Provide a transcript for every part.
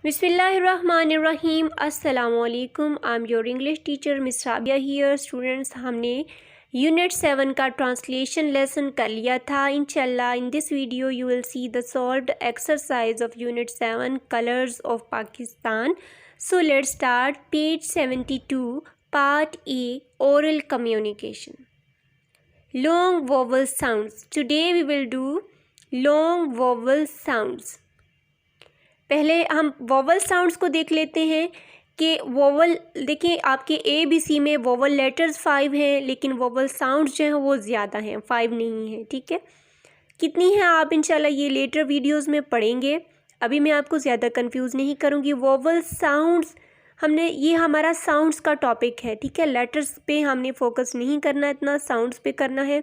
बिस्मिल्लाहिर्रहमानिर्रहीम अस्सलामु अलैकुम। I am your English teacher miss Rabia here. Students, हमने यूनिट 7 का ट्रांसलेशन लेसन कर लिया था। इंशाल्लाह in this video you will see the solved exercise of unit 7 colours of Pakistan. So let's start. Page 72 part A oral communication. Long vowel sounds. Today we will do long vowel sounds. पहले हम vowel sounds को देख लेते हैं कि vowel देखिए आपके A B C में वोवल लेटर्स 5 हैं, लेकिन वोवल साउंड्स जो हैं वो ज़्यादा हैं, 5 नहीं है। ठीक है, कितनी हैं आप इंशाल्लाह ये लेटर वीडियोस में पढ़ेंगे। अभी मैं आपको ज़्यादा कंफ्यूज नहीं करूँगी। वोवल साउंड्स हमने ये हमारा साउंड्स का टॉपिक है। ठीक है, लेटर्स पे हमने फोकस नहीं करना, इतना साउंड्स पे करना है।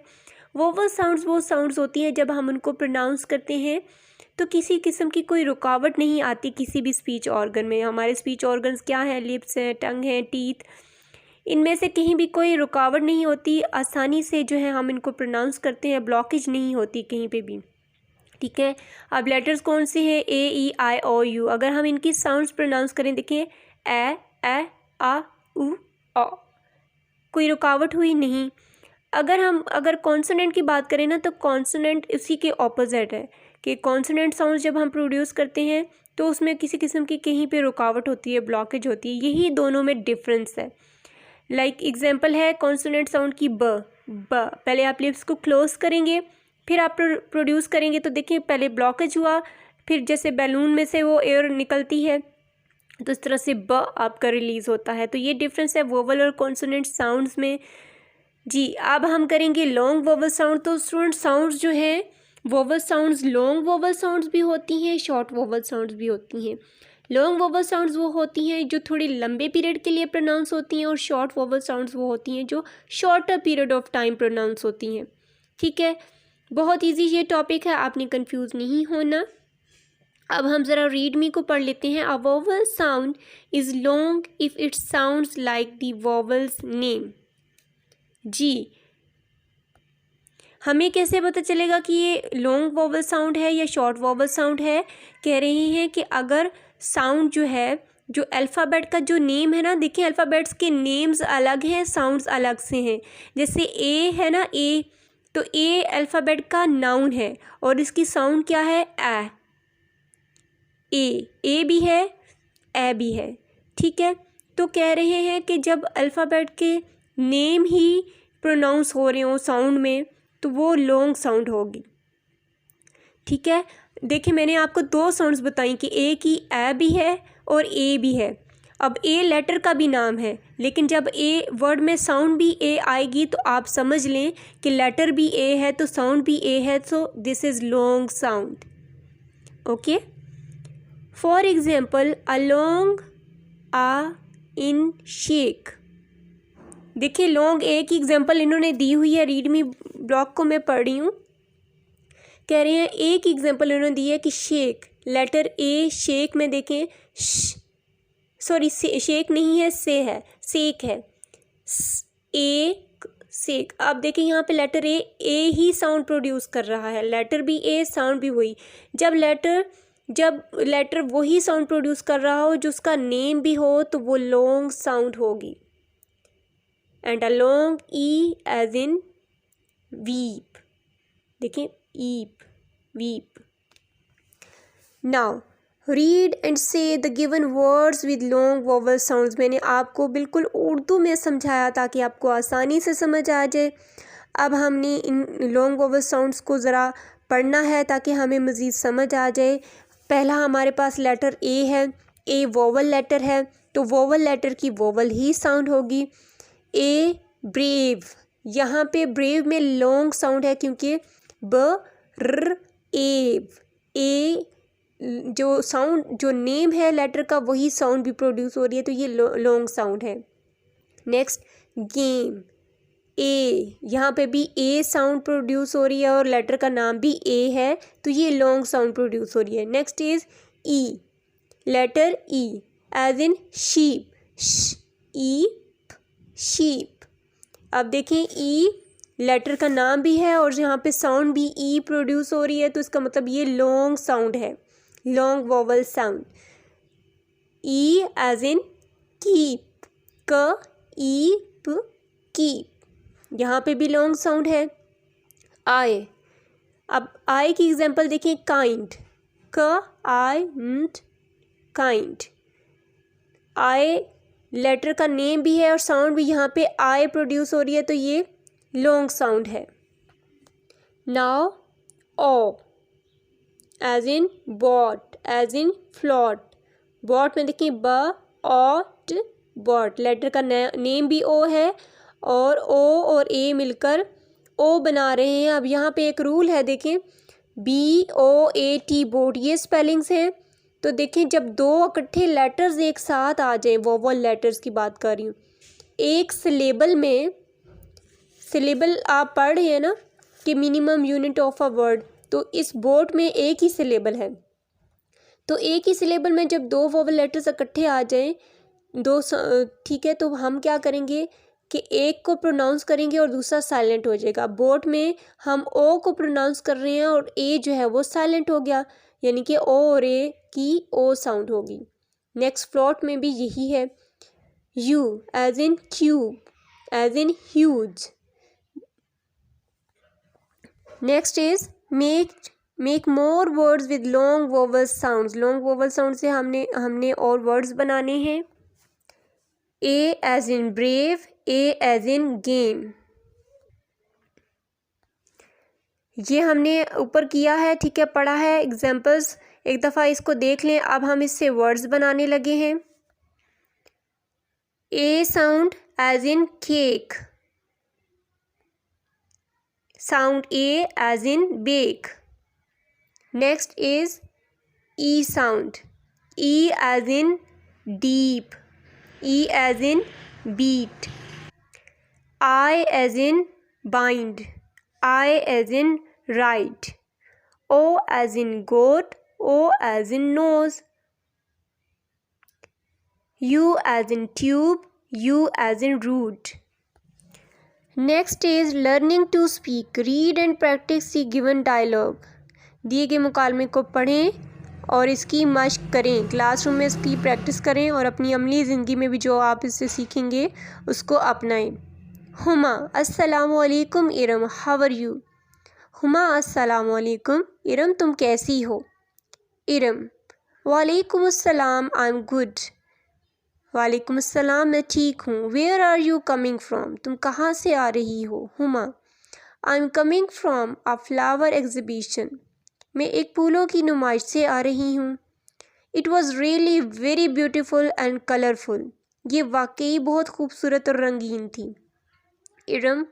वोवल साउंड्स वो साउंड्स होती हैं जब हम उनको प्रोनाउंस करते हैं तो किसी किस्म की कोई रुकावट नहीं आती किसी भी स्पीच ऑर्गन में। हमारे स्पीच ऑर्गन्स क्या हैं? लिप्स हैं, टंग हैं, टीथ, इनमें से कहीं भी कोई रुकावट नहीं होती। आसानी से जो है हम इनको प्रोनाउंस करते हैं, ब्लॉकेज नहीं होती कहीं पे भी। ठीक है, अब लेटर्स कौन से हैं? ए ई आई ओ यू। अगर हम इनकी साउंड्स प्रोनाउंस करें, देखिए ए आ उ औ, कोई रुकावट हुई नहीं। अगर कॉन्सोनेंट की बात करें ना, तो कॉन्सोनेंट इसी के ऑपोजिट है कि कॉन्सोनेंट साउंड जब हम प्रोड्यूस करते हैं तो उसमें किसी किस्म की कहीं पे रुकावट होती है, ब्लॉकेज होती है। यही दोनों में डिफरेंस है। लाइक एग्जांपल है कॉन्सोनेंट साउंड की ब। पहले आप लिप्स को क्लोज करेंगे, फिर आप प्रोड्यूस करेंगे तो देखिए पहले ब्लॉकेज हुआ, फिर जैसे बैलून में से वो एयर निकलती है तो इस तरह से ब आपका रिलीज़ होता है। तो ये डिफरेंस है वोवल और कॉन्सोनेंट साउंड्स में। जी, अब हम करेंगे लॉन्ग वोवल साउंड। तो स्टूडेंट साउंड्स जो हैं vowel sounds, long vowel sounds भी होती हैं, शॉर्ट वोवल साउंड्स भी होती हैं। लॉन्ग वोवल साउंड्स वो होती हैं जो थोड़ी लंबे पीरियड के लिए प्रोनाउंस होती हैं, और शॉर्ट वोवल साउंड्स वो होती हैं जो shorter period of time pronounce होती हैं। ठीक है, बहुत ईजी ये टॉपिक है, आपने कंफ्यूज नहीं होना। अब हम ज़रा रीड मी को पढ़ लेते हैं। A vowel sound is long if it sounds like the vowel's name. जी, हमें कैसे पता चलेगा कि ये लॉन्ग वोवल साउंड है या शॉर्ट वोवल साउंड है? कह रहे हैं कि अगर साउंड जो है, जो अल्फ़ाबेट का जो नेम है ना, देखिए अल्फ़ाबेट्स के नेम्स अलग हैं, साउंड्स अलग से हैं। जैसे ए है ना, ए, तो ए अल्फ़ाबेट का नाउन है और इसकी साउंड क्या है? ए भी है, ए भी है। ठीक है, तो कह रहे हैं कि जब अल्फ़ाबेट के नेम ही प्रोनाउंस हो रहे हों साउंड में तो वो लॉन्ग साउंड होगी। ठीक है, देखिए मैंने आपको दो साउंड्स बताई कि ए की ए भी है और ए भी है। अब ए लेटर का भी नाम है, लेकिन जब ए वर्ड में साउंड भी ए आएगी तो आप समझ लें कि लेटर भी ए है तो साउंड भी ए है, so this is long sound. Okay, for example a long आ इन शेक। देखिए लॉन्ग ए की एग्जांपल इन्होंने दी हुई है, रीड मी ब्लॉक को मैं पढ़ रही हूँ। कह रहे हैं ए की एग्जांपल इन्होंने दी है कि शेक, लेटर ए, शेक में देखें सॉरी शेक नहीं है, से है, सेक है, एक सेक। अब देखें यहाँ पे लेटर ए ही साउंड प्रोड्यूस कर रहा है, लेटर भी ए, साउंड भी वही। जब लेटर वही साउंड प्रोड्यूस कर रहा हो जो उसका नेम भी हो तो वो लॉन्ग साउंड होगी। And a long E as in weep, देखें ईप, weep. Now read and say the given words with long vowel sounds. मैंने आपको बिल्कुल उर्दू में समझाया ताकि आपको आसानी से समझ आ जाए। अब हमने इन लॉन्ग वोवल साउंड्स को ज़रा पढ़ना है ताकि हमें मज़ीद समझ आ जाए। पहला हमारे पास लेटर ए है, ए वोवल लेटर है तो वोवल लेटर की वोवल ही साउंड होगी। ए ब्रेव, यहाँ पे ब्रेव में लॉन्ग साउंड है क्योंकि ब र एव, ए जो साउंड जो नेम है लेटर का वही साउंड भी प्रोड्यूस हो रही है तो ये लॉन्ग साउंड है। नेक्स्ट गेम, ए, यहाँ पे भी ए साउंड प्रोड्यूस हो रही है और लेटर का नाम भी ए है तो ये लॉन्ग साउंड प्रोड्यूस हो रही है। Next is E, letter E as in sheep, sheep. अब देखें ई लेटर का नाम भी है और यहाँ पे साउंड भी ई प्रोड्यूस हो रही है तो इसका मतलब ये लॉन्ग साउंड है, long vowel sound. E as in keep, क ई प कीप, यहाँ पे भी लॉन्ग साउंड है। आई, अब आई की एग्जांपल देखिए, काइंड, क आई काइंड, आई लेटर का नेम भी है और साउंड भी यहाँ पे आई प्रोड्यूस हो रही है, तो ये लॉन्ग साउंड है। Now O as in boat, as in float, boat में देखिए ब ऑट बॉट, लेटर का नेम भी ओ है और ओ और ए मिलकर ओ बना रहे हैं। अब यहाँ पे एक रूल है, देखें, BOAT बोट, ये स्पेलिंग्स हैं। तो देखें, जब दो इकट्ठे लेटर्स एक साथ आ जाएं, वोवल लेटर्स की बात कर रही हूँ, एक सिलेबल में, सिलेबल आप पढ़ रहे हैं ना कि minimum unit of a word, तो इस बोट में एक ही सिलेबल है, तो एक ही सिलेबल में जब दो वोवल लेटर्स इकट्ठे आ जाएं, ठीक है, तो हम क्या करेंगे कि एक को प्रोनाउंस करेंगे और दूसरा साइलेंट हो जाएगा। बोट में हम ओ को प्रोनाउंस कर रहे हैं और ए जो है वो साइलेंट हो गया, यानी कि ओ और ए की ओ साउंड होगी। नेक्स्ट फ्लॉट में भी यही है। U as in cube, as in huge. Next is make more words with long vowel sounds. Long vowel sound से हमने और वर्ड्स बनाने हैं। A as in brave, A as in game, ये हमने ऊपर किया है, ठीक है, पढ़ा है। एग्जाम्पल्स एक दफ़ा इसको देख लें। अब हम इससे वर्ड्स बनाने लगे हैं। A sound as in cake, sound A as in bake. Next is E sound, E as in deep, E as in beat. I as in bind, I as in write. O as in goat, O as in nose. U as in tube, U as in root. Next is learning to speak, read and practice the given dialogue. दिए गए मुकालमे को पढ़ें और इसकी मश्क करें, classroom में इसकी practice करें और अपनी अमली ज़िंदगी में भी जो आप इससे सीखेंगे उसको अपनाएं। हुमा अस्सलामु अलैकुम Iram, how are you. Huma अस्सलामु अलैकुम इरम, तुम कैसी हो। इरम वालेकुम अस्सलाम, आई एम गुड। वालेकुम अस्सलाम, मैं ठीक हूँ। Where are you coming from, तुम कहाँ से आ रही हो। Huma I am coming from a flower exhibition, मैं एक फूलों की नुमाइश से आ रही हूँ। It was really very beautiful and colourful, ये वाकई बहुत खूबसूरत और रंगीन थी। Iram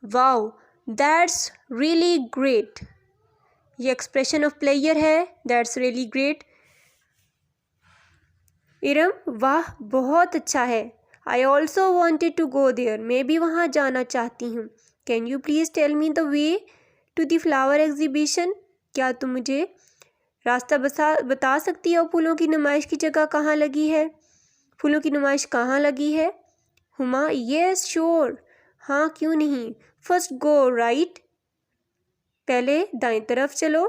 wow that's really great, ये एक्सप्रेशन ऑफ प्लेयर है, दैट्स रियली ग्रेट। इरम वाह बहुत अच्छा है। I also wanted to go there, मैं भी वहाँ जाना चाहती हूँ। Can you please tell me the way to the flower exhibition, क्या तुम मुझे रास्ता बता सकती हो, फूलों की नुमाइश की जगह कहाँ लगी है, फूलों की नुमाइश कहाँ लगी है। हुमा येस श्योर, हाँ क्यों नहीं। फर्स्ट गो राइट, पहले दाएं तरफ चलो।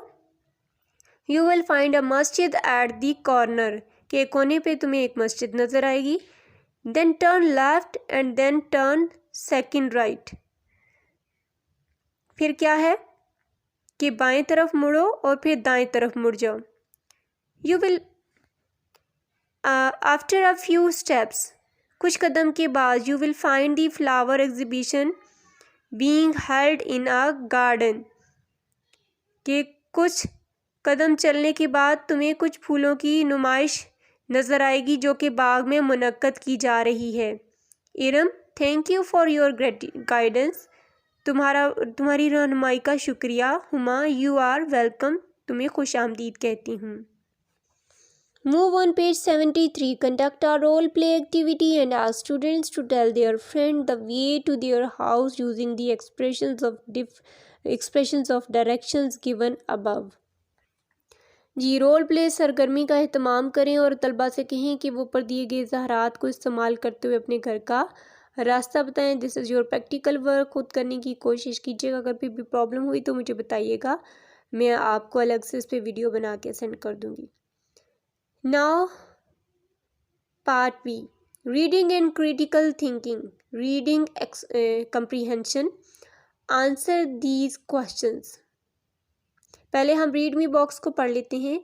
यू विल फाइंड अ मस्जिद एट द कॉर्नर, के कोने पे तुम्हें एक मस्जिद नज़र आएगी। Then turn left and then turn second right, फिर क्या है कि बाएं तरफ मुड़ो और फिर दाएं तरफ मुड़ जाओ। You will after a few steps, कुछ कदम के बाद, you will find the flower exhibition being held in a garden, कि कुछ कदम चलने के बाद तुम्हें कुछ फूलों की नुमाइश नज़र आएगी जो कि बाग में मुनक्कद की जा रही है। Iram thank you for your guidance, तुम्हारी रहनुमाई का शुक्रिया। हुमा यू आर वेलकम, तुम्हें खुश आमदीद कहती हूँ। Move on page 73, conduct a role play activity and ask students to tell their friend the way to their house using the expressions of directions given above. जी, रोल प्ले सरगर्मी का एहतमाम करें और तलबा से कहें कि वो ऊपर दिए गए ज़हरात को इस्तेमाल करते हुए अपने घर का रास्ता बताएं। This is your practical work, खुद करने की कोशिश कीजिएगा। अगर भी प्रॉब्लम हुई तो मुझे बताइएगा, मैं आपको अलग से इस पर वीडियो बना के सेंड कर दूँगी। Now Part B. Reading and critical thinking. Reading comprehension. Answer these questions. पहले हम रीड मी बॉक्स को पढ़ लेते हैं.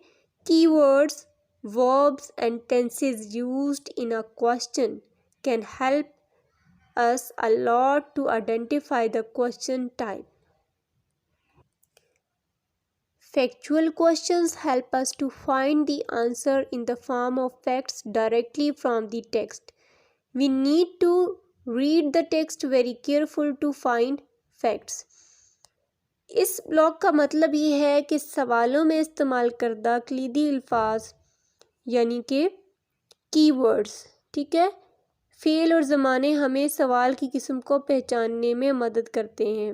Keywords, verbs and tenses used in a question can help us a lot to identify the question type. Factual questions help us to find the answer in the form of facts directly from the text. We need to read the text very careful to find facts. इस blog का मतलब ये है कि सवालों में इस्तेमाल करदा कलीदी अल्फाज यानी कि कीवर्ड्स, ठीक है, फ़ेल और ज़माने हमें सवाल की किस्म को पहचानने में मदद करते हैं.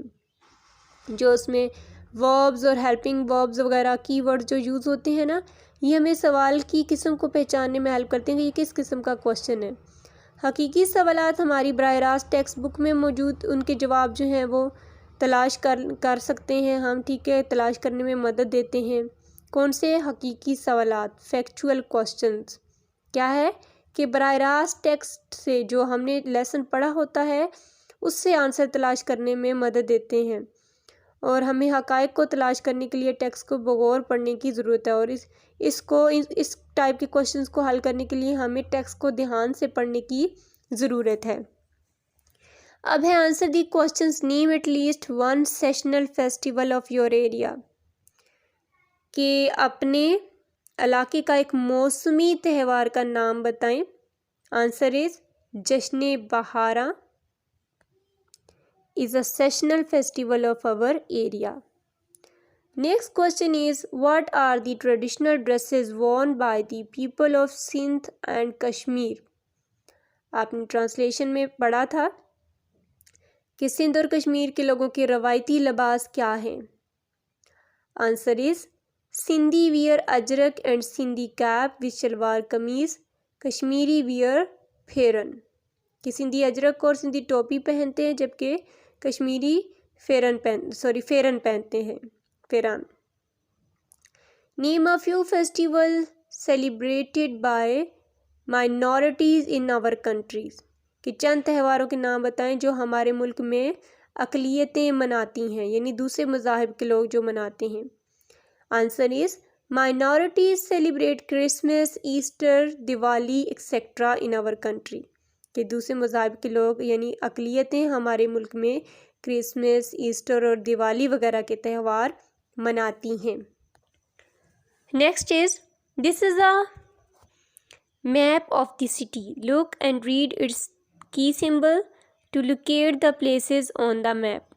जो उसमें वर्ब्स और हेल्पिंग वर्ब्स वगैरह कीवर्ड्स जो यूज़ होते हैं ना, ये हमें सवाल की किस्म को पहचानने में हेल्प करते हैं कि ये किस किस्म का क्वेश्चन है. हकीकी सवालात हमारी बराह रास्त टेक्स्ट बुक में मौजूद उनके जवाब जो हैं वो तलाश कर सकते हैं हम, ठीक है, तलाश करने में मदद देते हैं. कौन से हकीकी सवालात? Factual questions. क्या है कि बराह रास्त टेक्स्ट से जो हमने लेसन पढ़ा होता है उससे आंसर तलाश करने में मदद देते हैं और हमें हक़ाइक़ को तलाश करने के लिए टेक्स्ट को बगौर पढ़ने की ज़रूरत है. और इस टाइप के क्वेश्चंस को हल करने के लिए हमें टेक्स्ट को ध्यान से पढ़ने की ज़रूरत है. अब है answer the questions. Name at least one sessional festival of your area. कि अपने इलाके का एक मौसमी त्यौहार का नाम बताएं. आंसर इज़ जश्न बहारा is a seasonal festival of our area. Next question is, what are the traditional dresses worn by the people of Sindh and Kashmir? आपने ट्रांसलेशन में पढ़ा था कि सिंध और कश्मीर के लोगों के रवायती लिबास क्या हैं. Answer is Sindhi wear Ajrak and Sindhi cap with shalwar kameez, Kashmiri wear फेरन. कि सिंधी अजरक और सिंधी टोपी पहनते हैं जबकि कश्मीरी फेरन पहनते हैं. फेरान. Name a few festival celebrated by minorities in our countries. कि चंद त्योहारों के नाम बताएं जो हमारे मुल्क में अक़लियतें मनाती हैं, यानी दूसरे मज़ाहिब के लोग जो मनाते हैं. Answer is minorities celebrate Christmas, Easter, Diwali etcetera in our country. कि दूसरे मज़ाहिब के लोग यानी अक़लियतें हमारे मुल्क में क्रिसमस, ईस्टर और दिवाली वगैरह के त्यौहार मनाती हैं. Next is, this is a map of the city. Look and read its key symbol to locate the places on the map.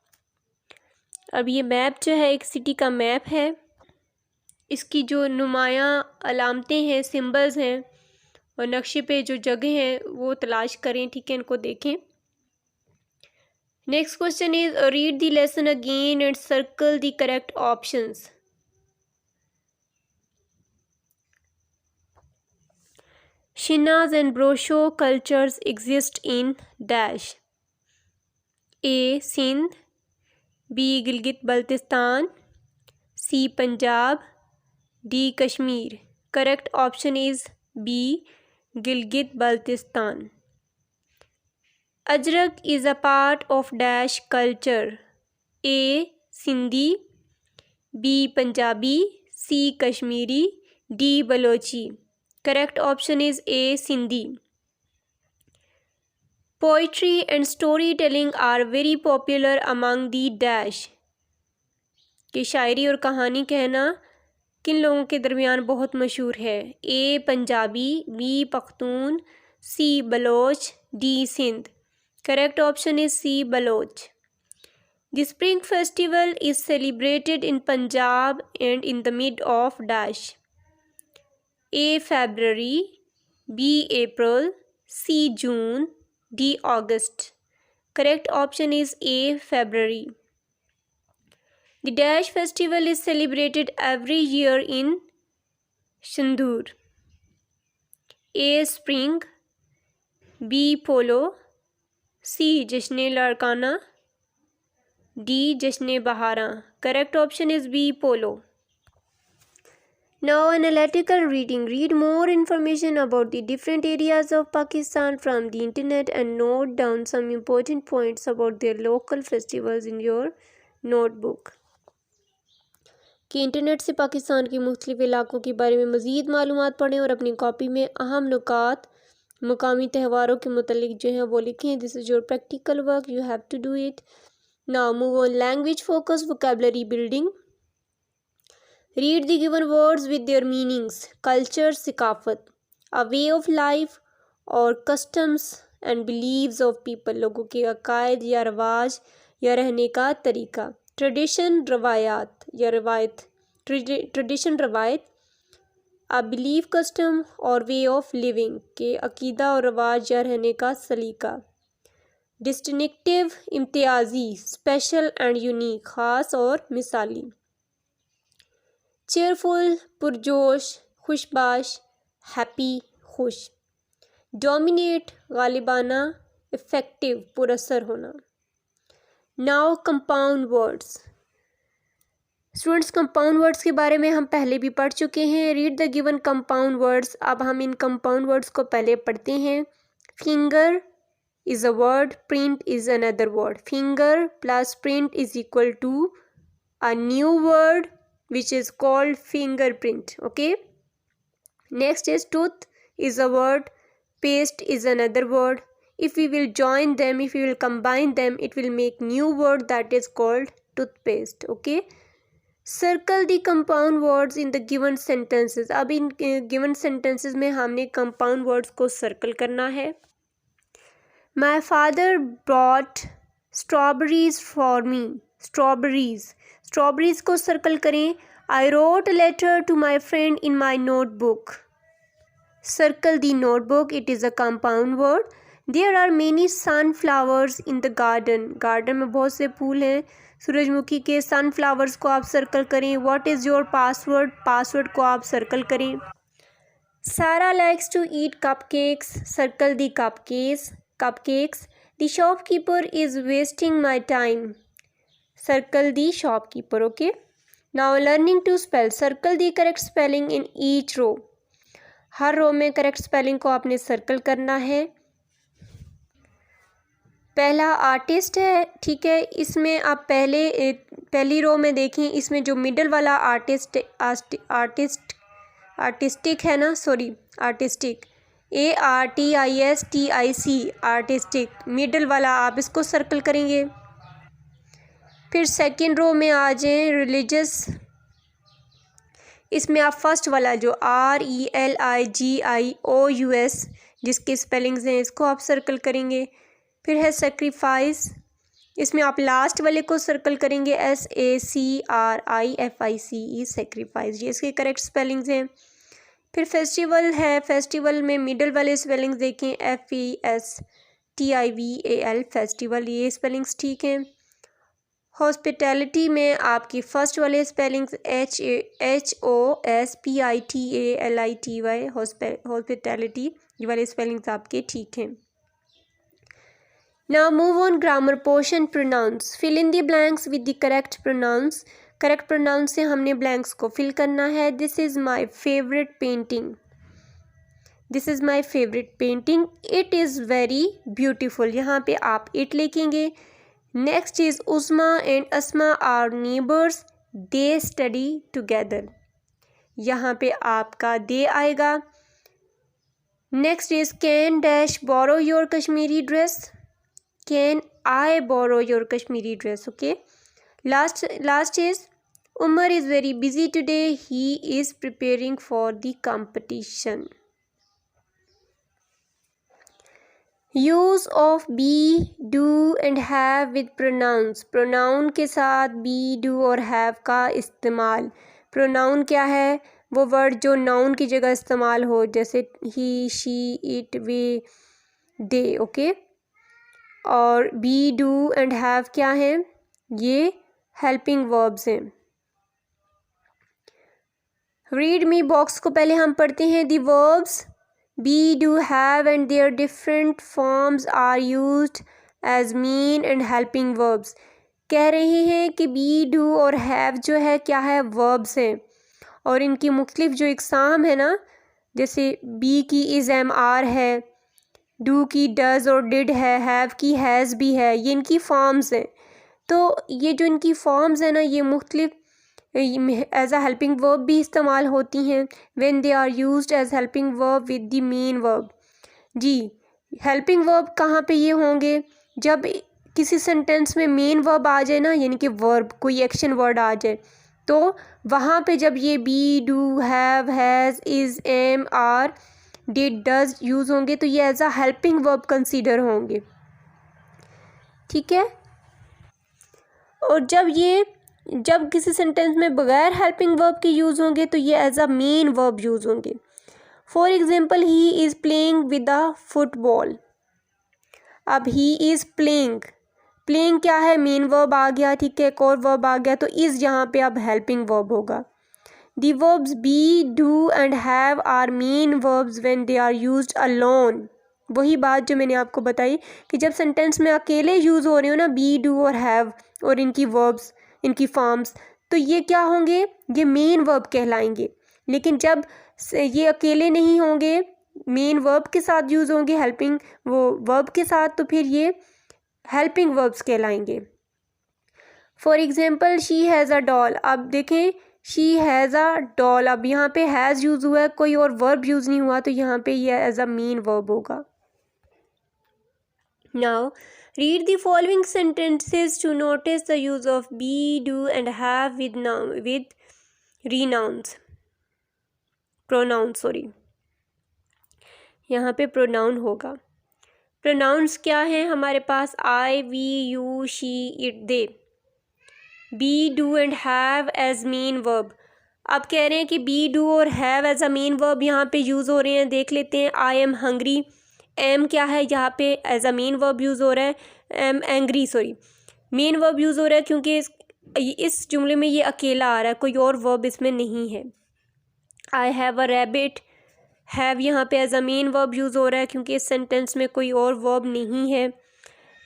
अब ये मैप जो है एक सिटी का मैप है. इसकी जो नुमायाँ अलामतें हैं, सिंबल्स हैं और नक्शे पे जो जगह हैं वो तलाश करें, ठीक है, इनको देखें. Next question is, read the lesson again and circle the correct options. Shinas and Broshos cultures exist in dash. A Sindh, B Gilgit Baltistan, C Punjab, D Kashmir. Correct option is B Gilgit Baltistan. Ajrak is a part of dash culture. A Sindhi, B Punjabi, C Kashmiri, D Balochi. Correct option is A Sindhi. Poetry and story telling are very popular among the dash. कि शायरी और कहानी कहना किन लोगों के दरमियान बहुत मशहूर है. A Punjabi, B Pakhtun, C Baloch, D Sindh. Correct option is C Baloch. The spring festival is celebrated in Punjab and in the mid of dash. A February, B April, C June, D August. Correct option is A February. The Dash festival is celebrated every year in Shandur. A. Spring, B. Polo, C. Jashne Larkana, D. Jashne Bahara. Correct option is B. Polo. Now analytical reading. Read more information about the different areas of Pakistan from the internet and note down some important points about their local festivals in your notebook. कि internet से पाकिस्तान के मुख्तलिफ इलाकों के बारे में मज़ीद मालूमात पढ़ें और अपनी कॉपी में अहम नुकात मुकामी त्योहारों के मुतल्लिक जो हैं वो लिखें. This is your practical work, you have to do it. Now move on. Language focus, vocabulary building. Read the given words with their meanings. Culture, सिकाफत. A way of life और customs and beliefs of people. लोगों के अकायद या रवाज या रहने का तरीका. Tradition, रवायात या रवायत. Tradition, रवायत. A belief, custom और way of living के अकीदा और रवाज या रहने का सलीका. Distinctive, इम्तियाजी. Special and unique, ख़ास और मिसाली. चेयरफुल, पुरजोश, खुशबाश, हैप्पी, खुश. डोमिनेट, गालिबाना, इफ़ेक्टिव, पुरअसर होना. Now compound words. Students, compound words के बारे में हम पहले भी पढ़ चुके हैं. Read the given compound words. अब हम इन कंपाउंड वर्ड्स को पहले पढ़ते हैं. Finger is a word, print is another word. Finger plus print is equal to a new word which is called fingerprint. Okay, next is tooth is a word, paste is another word. If we will join them, if we will combine them, it will make new word that is called toothpaste. Okay, circle the compound words in the given sentences. अब इन given sentences में हमने compound words को circle करना है. My father brought strawberries for me. Strawberries को circle करें. I wrote a letter to my friend in my notebook. Circle the notebook, it is a compound word. There are many sunflowers in the garden. Garden में बहुत से फूल हैं सूरजमुखी के. Sunflowers को आप सर्कल करें. What is your password. Password को आप सर्कल करें. Sara likes to eat cupcakes. Circle the cupcakes. The shopkeeper is wasting my time. Circle the shopkeeper. Okay, now learning to spell. Circle the correct spelling in each row. हर रो में correct spelling को आपने circle करना है. पहला artist है, ठीक है. इसमें आप पहली रो में देखें, इसमें जो मिडल वाला आर्टिस्टिक है ना, sorry artistic, ARTISTIC, artistic. Middle वाला आप इसको सर्कल करेंगे. फिर सेकंड रो में आ जाएं, रिलीजियस. इसमें आप फर्स्ट वाला जो RELIGIOUS जिसके स्पेलिंग्स हैं इसको आप सर्कल करेंगे. फिर है सेक्रीफाइस. इसमें आप लास्ट वाले को सर्कल करेंगे, SACRIFICE, सेक्रीफाइस. ये इसके करेक्ट स्पेलिंग्स हैं. फिर फेस्टिवल है. फेस्टिवल में मिडल वाले स्पेलिंग्स देखें, FESTIVAL, फेस्टिवल. ये स्पेलिंग्स ठीक हैं. हॉस्पिटैलिटी में आपकी फ़र्स्ट वाले स्पेलिंग्स HOSPITALITY, हॉस्पिटैलिटी, ये वाले स्पेलिंग्स आपके ठीक हैं. Now move on. Grammar portion. Pronouns. Fill in the blanks with the correct pronouns. Correct pronouns से हमने ब्लैंक्स को फिल करना है. This is my favourite painting. This is my favourite painting. It is very beautiful. यहाँ पे आप it लिखेंगे. Next is Usma and Asma are neighbours, they study together. यहाँ पे आपका दे आएगा. Next is can dash borrow your Kashmiri dress. Can I borrow your Kashmiri dress. Okay, last is Umar is very busy today, he is preparing for the competition. Use of be, do and have with pronounce. Pronoun के साथ B, do और have का इस्तेमाल. Pronoun क्या है? वो word जो noun की जगह इस्तेमाल हो, जैसे he, she, it, we, they. Okay, और बी, डू एंड हैव क्या है? ये हेल्पिंग वर्ब्स हैं. रीड मी बॉक्स को पहले हम पढ़ते हैं. The verbs be, do, have and their different forms are used as mean and helping verbs. कह रहे हैं कि be, do और have जो है क्या है? verbs हैं. और इनकी मुख्तलिफ जो इकसाम है ना, जैसे बी की इज़ एम आर है, डू की डज़ और डिड है, हैव की हैज़ भी है, ये इनकी फॉर्म्स हैं। तो ये जो इनकी फॉर्म्स हैं ना, ये मुख्तलिफ एज आ हेल्पिंग वर्ब भी इस्तेमाल होती हैं when they are used as helping verb with the main verb. जी, हेल्पिंग वर्ब कहाँ पे ये होंगे? जब किसी सेंटेंस में मेन वर्ब आ जाए ना, यानी कि वर्ब कोई एक्शन वर्ड आ जाए, तो वहाँ पे जब ये be, do, have, has, is, am, are, did, does use होंगे तो ये as a helping verb consider होंगे। ठीक है। और जब किसी सेंटेंस में बगैर हेल्पिंग वर्ब के यूज़ होंगे तो ये as a main verb use होंगे। For example, he is playing with a football. अब ही इज़ प्लेइंग, प्लेइंग क्या है? मेन वर्ब आ गया, ठीक है, एक और वर्ब आ गया, तो इज़ यहाँ पे अब हेल्पिंग वर्ब होगा। The verbs be, do and have are main verbs when they are used alone। वही बात जो मैंने आपको बताई कि जब सेंटेंस में अकेले यूज़ हो रहे हो ना, बी, डू और हैव और इनकी वर्ब्स, इनकी फॉर्म्स, तो ये क्या होंगे? ये मेन वर्ब कहलाएंगे। लेकिन जब ये अकेले नहीं होंगे, मेन वर्ब के साथ यूज़ होंगे, हेल्पिंग वो वर्ब के साथ, तो फिर ये हेल्पिंग वर्ब्स कहलाएंगे। For example, she has a doll. अब देखें, शी हैज़ अ डॉल, अब यहाँ पे हैज़ यूज़ हुआ है, कोई और वर्ब यूज़ नहीं हुआ, तो यहाँ पे ये एज अ मेन वर्ब होगा। Now read the following sentences to notice the use of be, do and have with renounce, pronoun, sorry, यहाँ पे प्रोनाउन होगा। प्रोनाउंस क्या है हमारे पास? I, we, you, she, it, they. Be, do and have as main verb. अब कह रहे हैं कि बी, डू और have as a main verb यहाँ पे यूज़ हो रहे हैं। देख लेते हैं। आई एम हंग्री, एम क्या है यहाँ पे? As a main verb use हो रहा है। Am angry, sorry, main verb use हो रहा है क्योंकि इस जुमले में ये अकेला आ रहा है, कोई और वर्ब इसमें नहीं है। I have a rabbit, have यहाँ पे as a main verb use हो रहा है क्योंकि इस सेंटेंस में कोई और वर्ब नहीं है।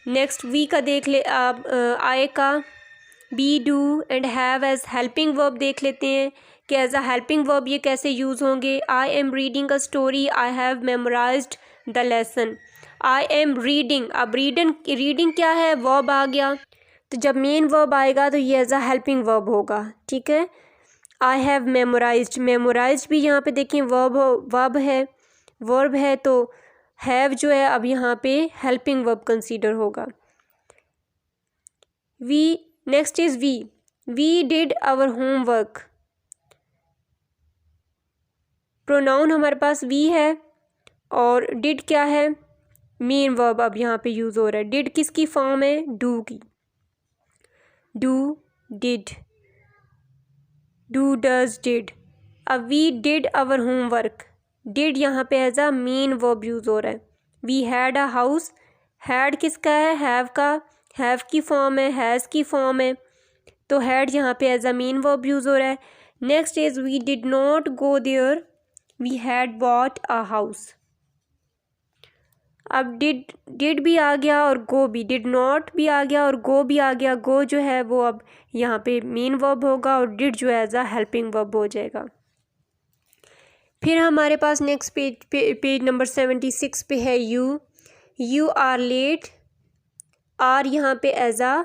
नेक्स्ट वी का देख ले आप, आए का be, do and have as helping verb देख लेते हैं कि एज अ हेल्पिंग वर्ब ये कैसे यूज़ होंगे। आई am reading a story, I have memorised the lesson. I am reading, अब रीडिंग क्या है? वर्ब आ गया, तो जब मेन वर्ब आएगा तो ये एज अ हेल्पिंग वर्ब होगा। ठीक है। आई हैव मेमोराइज्ड, मेमोराइज्ड भी यहाँ पे देखिए वर्ब है, तो हैव जो है अब यहाँ पे हेल्पिंग वर्ब कंसीडर होगा। We, next is we did our homework. Pronoun हमारे पास वी है और डिड क्या है? मेन वर्ब अब यहाँ पे यूज़ हो रहा है। डिड किसकी फॉर्म है? डू की। Do, did, do, does, did. अब we did our homework, did यहाँ पे as a main verb use हो रहा है। We had a house, had किसका है? हैव का, हैव की फॉर्म है, हैज़ की फॉर्म है, तो हैड यहाँ पे as a main verb use हो रहा है। Next is we did not go there, we had bought a house. अब डिड भी आ गया और गो भी, डिड नॉट भी आ गया और गो भी आ गया। गो जो है वो अब यहाँ पे मेन वर्ब होगा और डिड जो है एज अ हेल्पिंग वर्ब हो जाएगा। फिर हमारे पास नेक्स्ट पेज नंबर 76 पे है यू आर लेट। आर यहाँ पे as a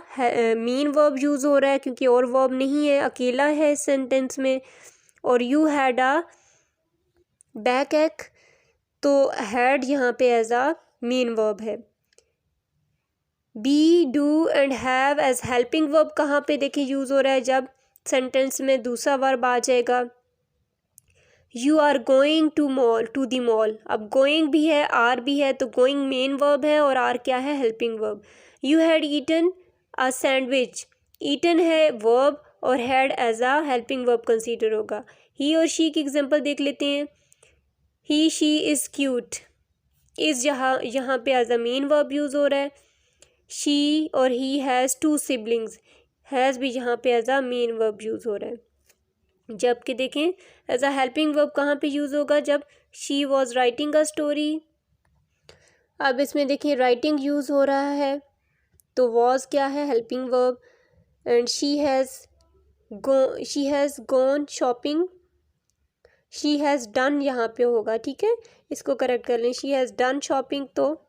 main verb use हो रहा है क्योंकि और वर्ब नहीं है, अकेला है इस सेंटेंस में। और यू हैड आ बैक एक, तो हैड यहाँ पे एज आ मेन वर्ब है। Be, do and have as helping verb कहाँ पे देखिए यूज़ हो रहा है? जब सेंटेंस में दूसरा वर्ब आ जाएगा। You are going to the mall, अब गोइंग भी है, आर भी है, तो गोइंग मेन वर्ब है और आर क्या है? Helping verb. You had eaten a sandwich, eaten है वर्ब और had as a helping verb consider होगा। ही और शी की एग्जांपल देख लेते हैं। He, she is cute, is यहाँ पे as a main verb use हो रहा है। शी और ही हैज़ 2 सिबलिंग्स, हैज़ भी यहाँ पे as a main verb use हो रहा है। जबकि देखें एज अ हेल्पिंग वर्ब कहाँ पे यूज़ होगा? जब she was writing a story. अब इसमें देखिए राइटिंग यूज़ हो रहा है, तो वॉज क्या है? Helping verb. And she has gone shopping, she has done यहाँ पे होगा, ठीक है, इसको करेक्ट कर लें। शी हैज़ डन शॉपिंग, तो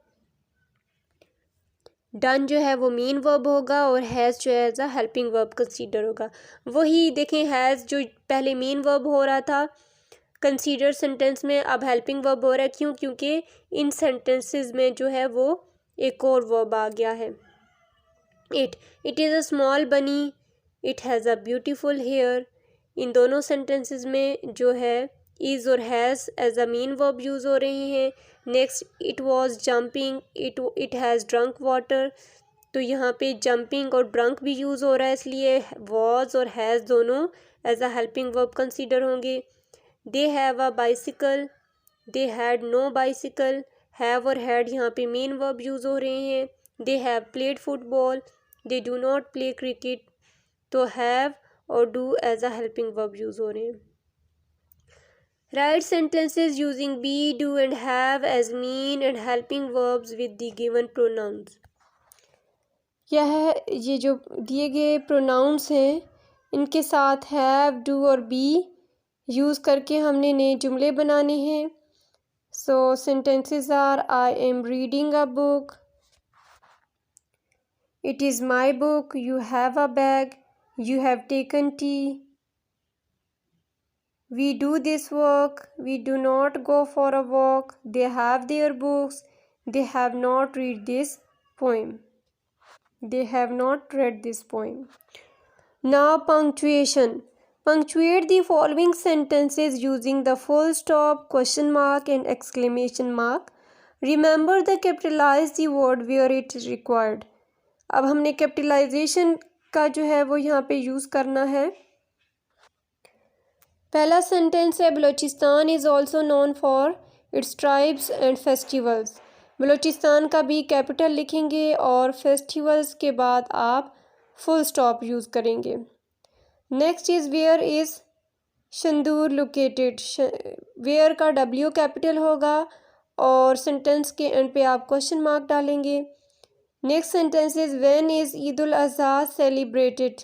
डन जो है वो मेन वर्ब होगा और हैज़ जो है as a helping verb consider होगा। वही देखें, हैज़ जो पहले मेन वर्ब हो रहा था कंसीडर सेंटेंस में, अब हेल्पिंग वर्ब हो रहा है। क्यों? क्योंकि इन सेंटेंसेस में जो है वो एक और वर्ब आ गया है। It is a small bunny, it has a beautiful hair. इन दोनों सेंटेंसेस में जो है इज़ और has as a main verb use हो रहे हैं। Next, it was jumping, it has drunk water. तो यहाँ पे जंपिंग और ड्रंक भी यूज़ हो रहा है, इसलिए वॉज और हैज़ दोनों as a helping verb consider होंगे। They have a bicycle, they had no bicycle. Have और हैड यहाँ पे मेन वर्ब यूज़ हो रहे हैं। They have played football, they do not play cricket. तो हैव और do as a helping verb use हो रहे हैं। Write sentences using be, do and have as main and helping verbs with the given pronouns. ये जो दिए गए pronounce हैं इनके साथ हैव, डू और बी यूज़ करके हमने नए जुमले बनाने हैं। So sentences are, I am reading a book, it is my book, you have a bag, you have taken tea, we do this work, we do not go for a walk, they have their books, they have not read this poem, they have not read this poem. Now punctuation. Punctuate the following sentences using the full stop, question mark and exclamation mark. Remember to capitalize the word where it is required. अब हमने capitalisation का जो है वो यहाँ पे use करना है। पहला सेंटेंस है, Balochistan is also known for its tribes and festivals. Balochistan का भी कैपिटल लिखेंगे और फेस्टिवल्स के बाद आप फुल स्टॉप यूज़ करेंगे। Next is, where is Shandur located. Where का डब्ल्यू कैपिटल होगा और सेंटेंस के एंड पे आप क्वेश्चन मार्क डालेंगे। Next sentence is, when is Eid ul Azha celebrated.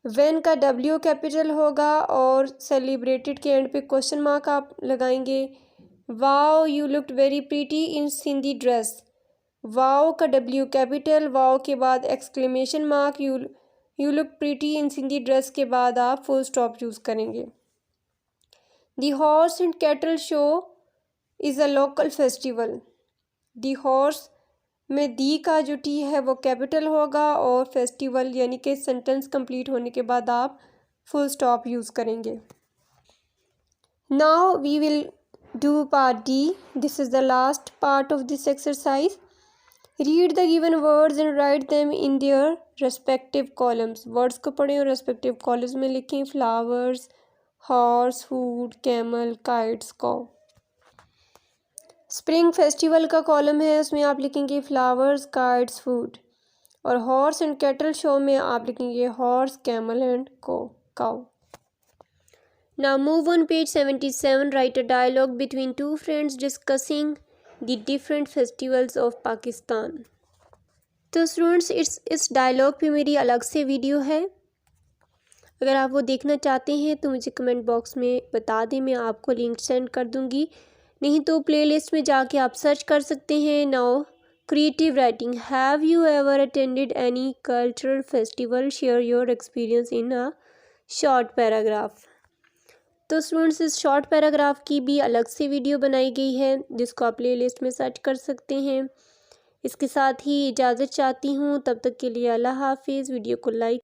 When का डब्ल्यू कैपिटल होगा और सेलिब्रेटेड के एंड पे क्वेश्चन मार्क आप लगाएंगे। Wow you looked very pretty in Sindhi dress. Wow का डब्ल्यू कैपिटल, वाओ के बाद exclamation mark, you look pretty in Sindhi dress के बाद आप फुल स्टॉप यूज़ करेंगे। The horse and cattle show is a local festival. The horse में दी का जो टी है वो कैपिटल होगा और फेस्टिवल यानी कि सेंटेंस कंप्लीट होने के बाद आप फुल स्टॉप यूज़ करेंगे। Now we will do part D. This is the last part of this exercise. Read the given words and write them in their respective columns. Words को पढ़ें और respective columns में लिखें। Flowers, horse, food, camel, kites, cow. Spring festival का column है, उसमें आप लिखेंगे फ्लावर्स, काइट्स, फूड। और हॉर्स एंड कैटल शो में आप लिखेंगे horse, camel and cow. Now move on page 77, write a dialogue between two friends discussing the different festivals of Pakistan. तो स्टूडेंट्स, इस डायलॉग पे मेरी अलग से वीडियो है, अगर आप वो देखना चाहते हैं तो मुझे कमेंट बॉक्स में बता दें, मैं आपको लिंक सेंड कर दूँगी। नहीं तो प्लेलिस्ट में जाके आप सर्च कर सकते हैं। Now creative writing. Have you ever attended any cultural festival? Share your experience in a short paragraph. तो स्टूडेंट्स, इस शॉर्ट पैराग्राफ की भी अलग से वीडियो बनाई गई है जिसको आप प्लेलिस्ट में सर्च कर सकते हैं। इसके साथ ही इजाज़त चाहती हूँ, तब तक के लिए अल्लाह हाफिज़। वीडियो को लाइक